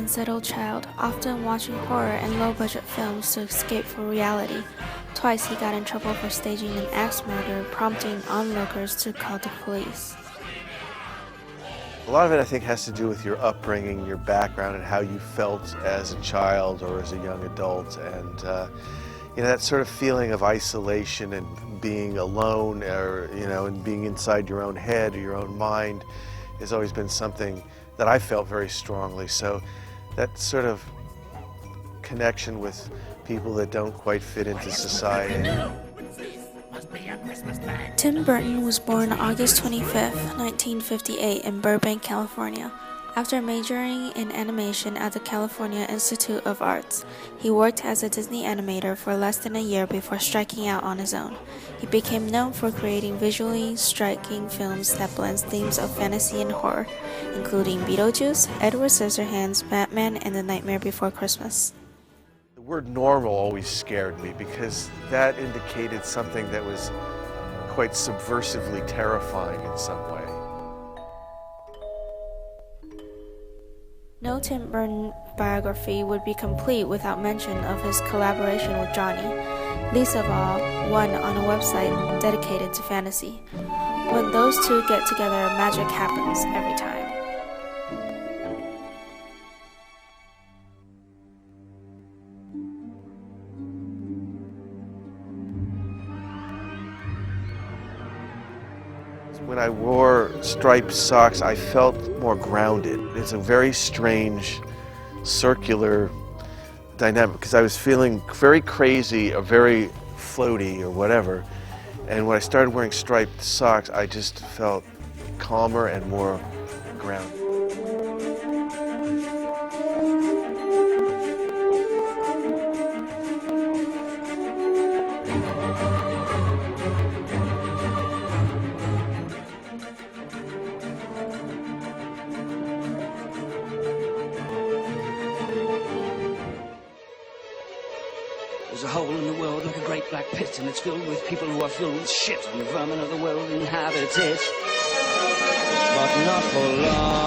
unsettled child, often watching horror and low-budget films to escape from reality. Twice he got in trouble for staging an axe murder, prompting onlookers to call the police. A lot of it, I think, has to do with your upbringing, your background, and how you felt as a child or as a young adult. And that sort of feeling of isolation and being alone, or and being inside your own head or your own mind, has always been something that I felt very strongly. So that sort of connection with people that don't quite fit into society. Tim Burton was born August 25, 1958 in Burbank, California. After majoring in animation at the California Institute of Arts, he worked as a Disney animator for less than a year before striking out on his own. He became known for creating visually striking films that blends themes of fantasy and horror, including Beetlejuice, Edward Scissorhands, Batman, and The Nightmare Before Christmas. The word normal always scared me because that indicated something that was quite subversively terrifying in some way. No Tim Burton biography would be complete without mention of his collaboration with Johnny, least of all one on a website dedicated to fantasy. When those two get together, magic happens every time. When I wore striped socks, I felt more grounded. It's a very strange, circular dynamic because I was feeling very crazy or very floaty or whatever. And when I started wearing striped socks, I just felt calmer and more grounded. There's a hole in the world like a great black pit, and it's filled with people who are filled with shit, and the vermin of the world inhabits it. But not for long.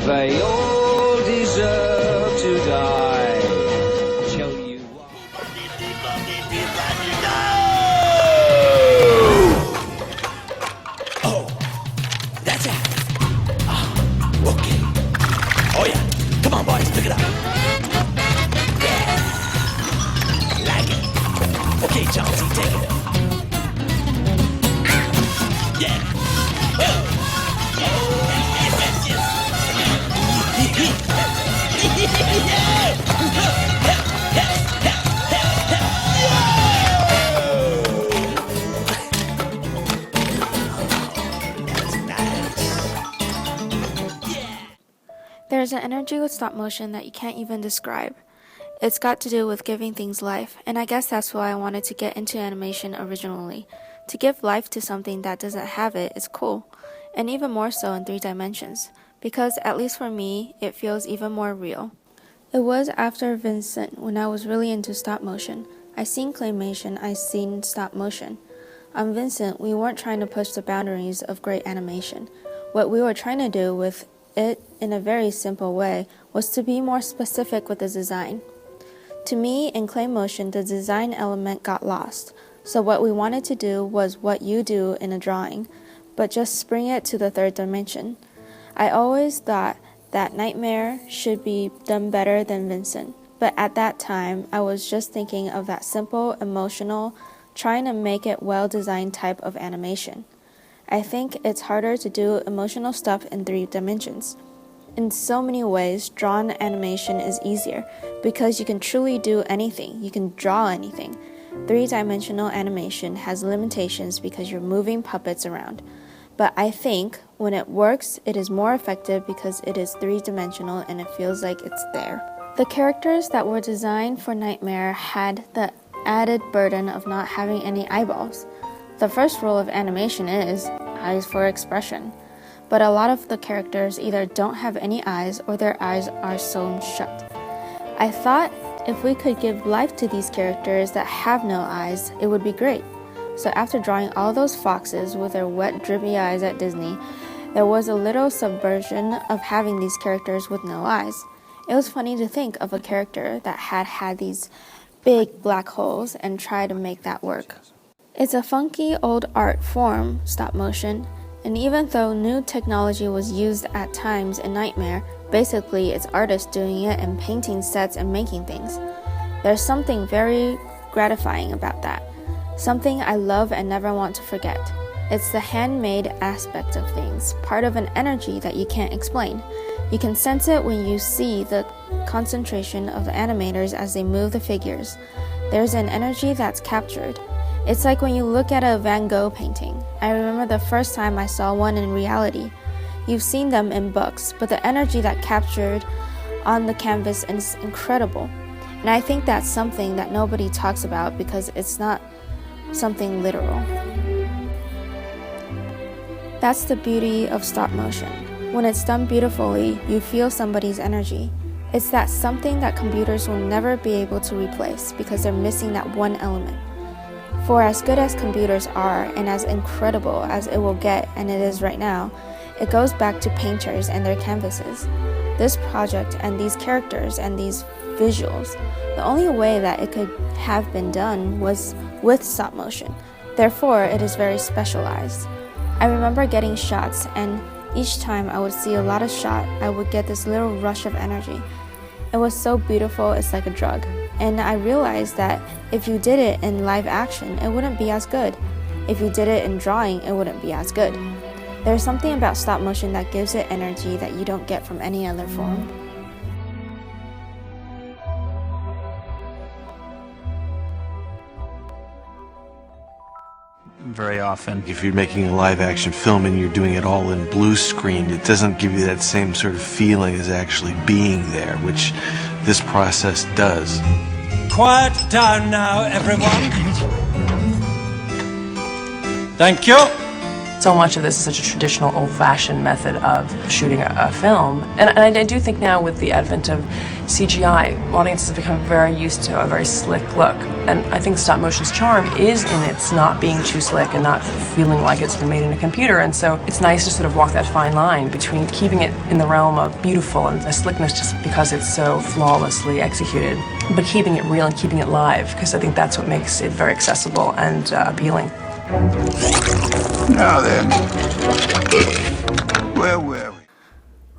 They all deserve to die. I'll show you what. Oh, that's it. Okay. Oh yeah. Come on, boys, pick it up. Okay, Chauncey, take it. Yeah. There's an energy with stop motion that you can't even describe. It's got to do with giving things life, and I guess that's why I wanted to get into animation originally. To give life to something that doesn't have it is cool, and even more so in 3 dimensions, because at least for me, it feels even more real. It was after Vincent when I was really into stop motion. I seen claymation, I seen stop motion. On Vincent, we weren't trying to push the boundaries of great animation. What we were trying to do with it, in a very simple way, was to be more specific with the design. To me, in clay motion, the design element got lost, so what we wanted to do was what you do in a drawing, but just bring it to the 3rd dimension. I always thought that Nightmare should be done better than Vincent, but at that time, I was just thinking of that simple, emotional, trying to make it well-designed type of animation. I think it's harder to do emotional stuff in 3 dimensions. In so many ways, drawn animation is easier because you can truly do anything, you can draw anything. 3-dimensional animation has limitations because you're moving puppets around. But I think when it works, it is more effective because it is 3-dimensional and it feels like it's there. The characters that were designed for Nightmare had the added burden of not having any eyeballs. The first rule of animation is eyes for expression. But a lot of the characters either don't have any eyes or their eyes are sewn shut. I thought if we could give life to these characters that have no eyes, it would be great. So after drawing all those foxes with their wet, drippy eyes at Disney, There was a little subversion of having these characters with no eyes. It was funny to think of a character that had these big black holes and try to make that work. It's a funky old art form, stop motion, and even though new technology was used at times in Nightmare, basically it's artists doing it and painting sets and making things. There's something very gratifying about that, something I love and never want to forget. It's the handmade aspect of things, part of an energy that you can't explain. You can sense it when you see the concentration of the animators as they move the figures. There's an energy that's captured. It's like when you look at a Van Gogh painting. I remember the first time I saw one in reality. You've seen them in books, but the energy that captured on the canvas is incredible. And I think that's something that nobody talks about because it's not something literal. That's the beauty of stop motion. When it's done beautifully, you feel somebody's energy. It's that something that computers will never be able to replace because they're missing that one element. For as good as computers are and as incredible as it will get, and it is right now, it goes back to painters and their canvases. This project and these characters and these visuals, the only way that it could have been done was with stop motion. Therefore, it is very specialized. I remember getting shots, and each time I would see a lot of shot, I would get this little rush of energy. It was so beautiful, it's like a drug. And I realized that if you did it in live action, it wouldn't be as good. If you did it in drawing, it wouldn't be as good. There's something about stop motion that gives it energy that you don't get from any other form. Very often, If you're making a live action film and you're doing it all in blue screen, it doesn't give you that same sort of feeling as actually being there, which this process does. Quiet down now, everyone. Thank you. So much of this is such a traditional, old-fashioned method of shooting a film. And I do think now with the advent of CGI, audiences have become very used to a very slick look. And I think stop motion's charm is in its not being too slick and not feeling like it's been made in a computer. And so it's nice to sort of walk that fine line between keeping it in the realm of beautiful and a slickness just because it's so flawlessly executed, but keeping it real and keeping it live, because I think that's what makes it very accessible and appealing. Now then, where were we?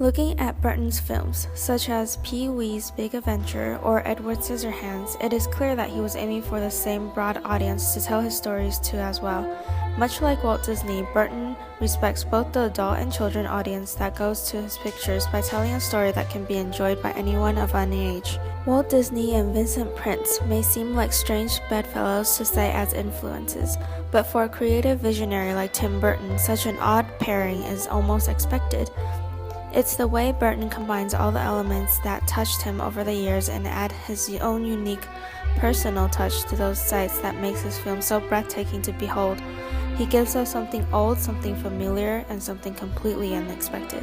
Looking at Burton's films, such as Pee-wee's Big Adventure or Edward Scissorhands, it is clear that he was aiming for the same broad audience to tell his stories to as well. Much like Walt Disney, Burton respects both the adult and children audience that goes to his pictures by telling a story that can be enjoyed by anyone of any age. Walt Disney and Vincent Prince may seem like strange bedfellows to cite as influences, but for a creative visionary like Tim Burton, such an odd pairing is almost expected. It's the way Burton combines all the elements that touched him over the years and add his own unique personal touch to those sights that makes his film so breathtaking to behold. He gives us something old, something familiar, and something completely unexpected.